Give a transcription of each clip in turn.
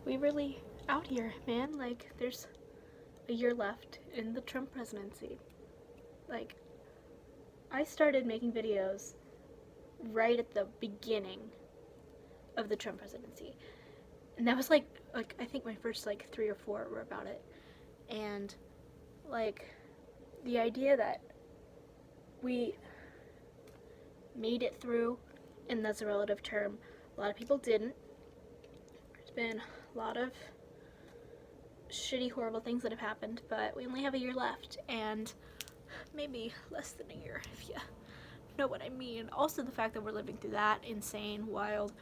We really out here, man. Like, there's a year left in the Trump presidency. Like, I started making videos right at the beginning of the Trump presidency. And that was like I think my first like 3 or 4 were about it. And like the idea that we made it through, and that's a relative term. A lot of people didn't. There's been a lot of shitty, horrible things that have happened, but we only have a year left, and maybe less than a year, if you know what I mean. Also, the fact that we're living through that, insane, wild.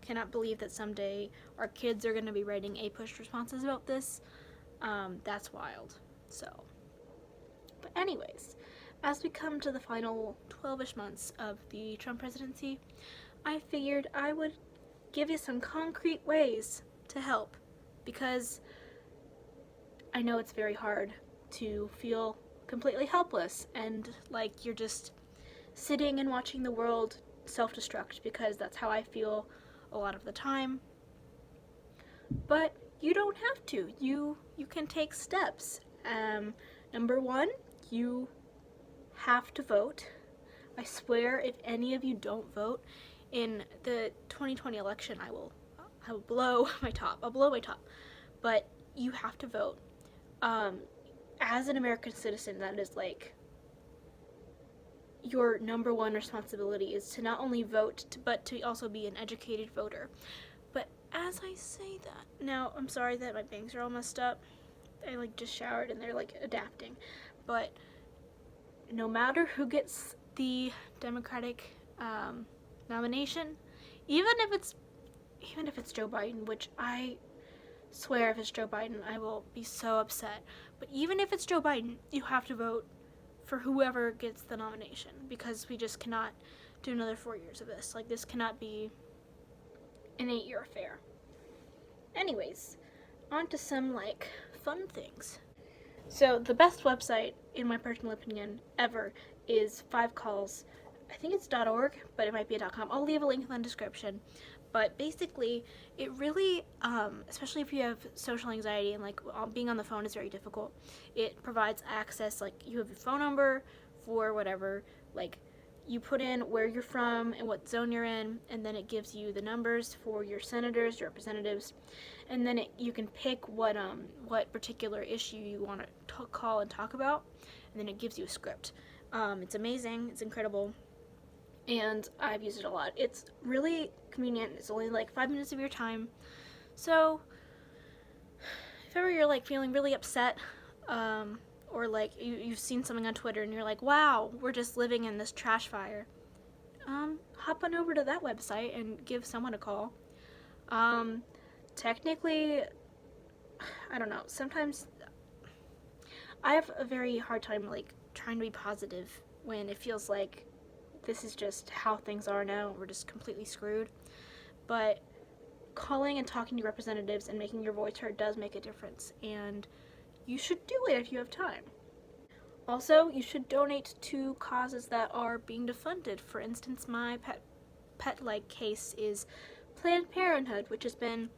Cannot believe that someday our kids are going to be writing push responses about this. That's wild. So, but anyways, as we come to the final 12-ish months of the Trump presidency, I figured I would give you some concrete ways to help, because I know it's very hard to feel completely helpless and like you're just sitting and watching the world self-destruct, because that's how I feel a lot of the time. But you don't have to. You can take steps. Number one, you have to vote. I swear, if any of you don't vote in the 2020 election, I will blow my top. I'll blow my top. But you have to vote. As an American citizen, that is like your number one responsibility, is to not only vote, but to also be an educated voter. But as I say that, now I'm sorry that my bangs are all messed up. I like just showered and they're like adapting. But no matter who gets the Democratic nomination, even if it's Joe Biden, which I swear if it's Joe Biden, I will be so upset. But even if it's Joe Biden, you have to vote for whoever gets the nomination, because we just cannot do another 4 years of this. Like, this cannot be an 8-year affair. Anyways, on to some like fun things. So the best website, in my personal opinion, ever is 5calls. I think it's .org, but it might be a .com. I'll leave a link in the description. But basically, it really, especially if you have social anxiety and like being on the phone is very difficult, it provides access. Like, you have your phone number for whatever, like you put in where you're from and what zone you're in, and then it gives you the numbers for your senators, your representatives, and then you can pick what particular issue you want to call and talk about, and then it gives you a script. It's amazing. It's incredible. And I've used it a lot. It's really convenient. It's only like 5 minutes of your time. So if ever you're like feeling really upset, or like you've seen something on Twitter and you're like, wow, we're just living in this trash fire, hop on over to that website and give someone a call. Technically, I don't know, sometimes I have a very hard time like trying to be positive when it feels like this is just how things are now. We're just completely screwed. But calling and talking to representatives and making your voice heard does make a difference, and you should do it if you have time. Also, you should donate to causes that are being defunded. For instance, my pet-like case is Planned Parenthood, which has been,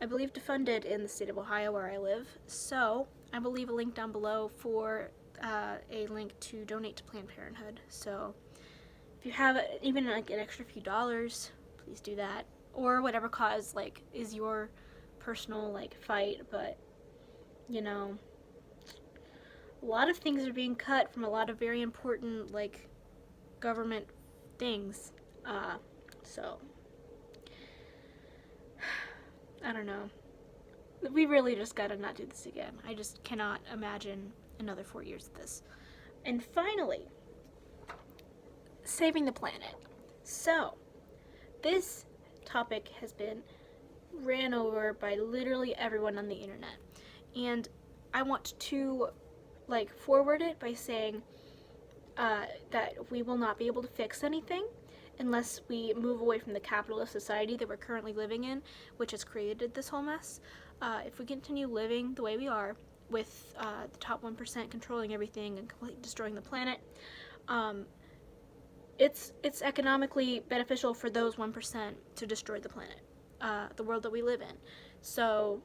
I believe, defunded in the state of Ohio where I live. So I will leave a link down below for a link to donate to Planned Parenthood. So if you have even like an extra few dollars, please do that. Or whatever cause like is your personal like fight. But you know, a lot of things are being cut from a lot of very important like government things. So I don't know. We really just gotta not do this again. I just cannot imagine another 4 years of this. And finally, saving the planet. So, this topic has been ran over by literally everyone on the internet. And I want to like forward it by saying that we will not be able to fix anything unless we move away from the capitalist society that we're currently living in, which has created this whole mess. If we continue living the way we are, with the top 1% controlling everything and completely destroying the planet, it's economically beneficial for those 1% to destroy the planet, the world that we live in. So,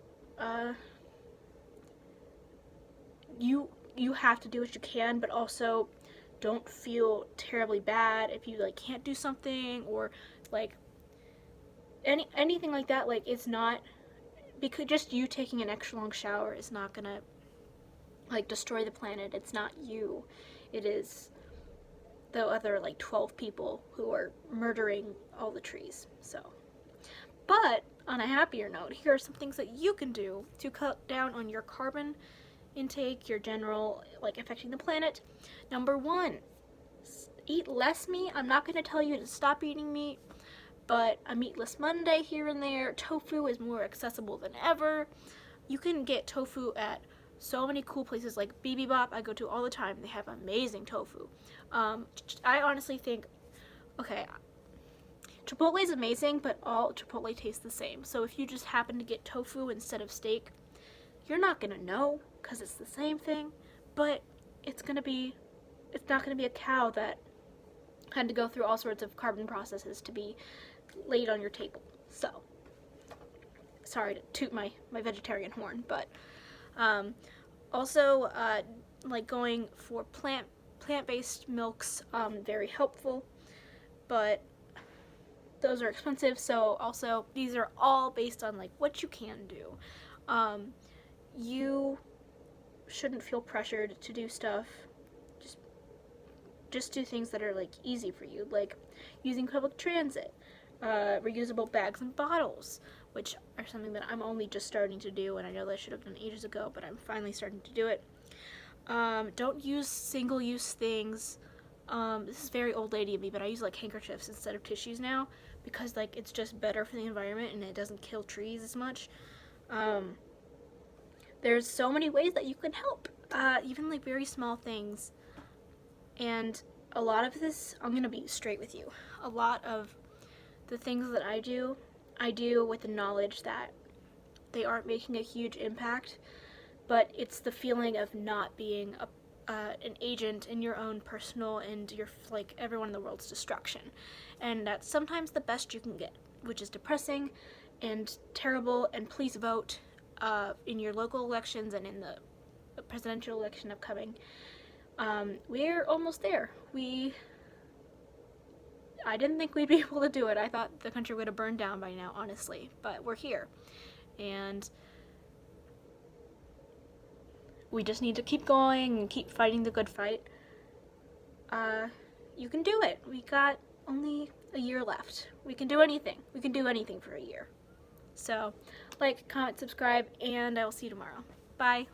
you have to do what you can, but also don't feel terribly bad if you like can't do something, or like anything like that. Like, it's not, because just you taking an extra long shower is not gonna like destroy the planet. It's not you. It is the other like 12 people who are murdering all the trees. So, but on a happier note, here are some things that you can do to cut down on your carbon intake, your general like affecting the planet. Number one, eat less meat. I'm not going to tell you to stop eating meat, but a meatless Monday here and there. Tofu is more accessible than ever. You can get tofu at so many cool places like BB Bop, I go to all the time. They have amazing tofu. I honestly think, okay, Chipotle is amazing, but all Chipotle tastes the same. So if you just happen to get tofu instead of steak, you're not gonna know because it's the same thing, but it's not gonna be a cow that had to go through all sorts of carbon processes to be laid on your table. So, sorry to toot my vegetarian horn, but also like going for plant-based milks, very helpful, but those are expensive. So also these are all based on like what you can do. You shouldn't feel pressured to do stuff. Just do things that are like easy for you, like using public transit, reusable bags and bottles, which are something that I'm only just starting to do, and I know that I should have done ages ago, but I'm finally starting to do it. Don't use single-use things. This is very old lady of me, but I use like handkerchiefs instead of tissues now, because like it's just better for the environment and it doesn't kill trees as much. There's so many ways that you can help, even like very small things. And a lot of this, I'm gonna be straight with you, a lot of the things that I do with the knowledge that they aren't making a huge impact, but it's the feeling of not being an agent in your own personal and your like everyone in the world's destruction, and that's sometimes the best you can get, which is depressing and terrible. And please vote in your local elections and in the presidential election upcoming. We're almost there. I didn't think we'd be able to do it. I thought the country would have burned down by now, honestly, but we're here. And we just need to keep going and keep fighting the good fight. You can do it. We got only a year left. We can do anything. We can do anything for a year. So, like, comment, subscribe, and I will see you tomorrow. Bye.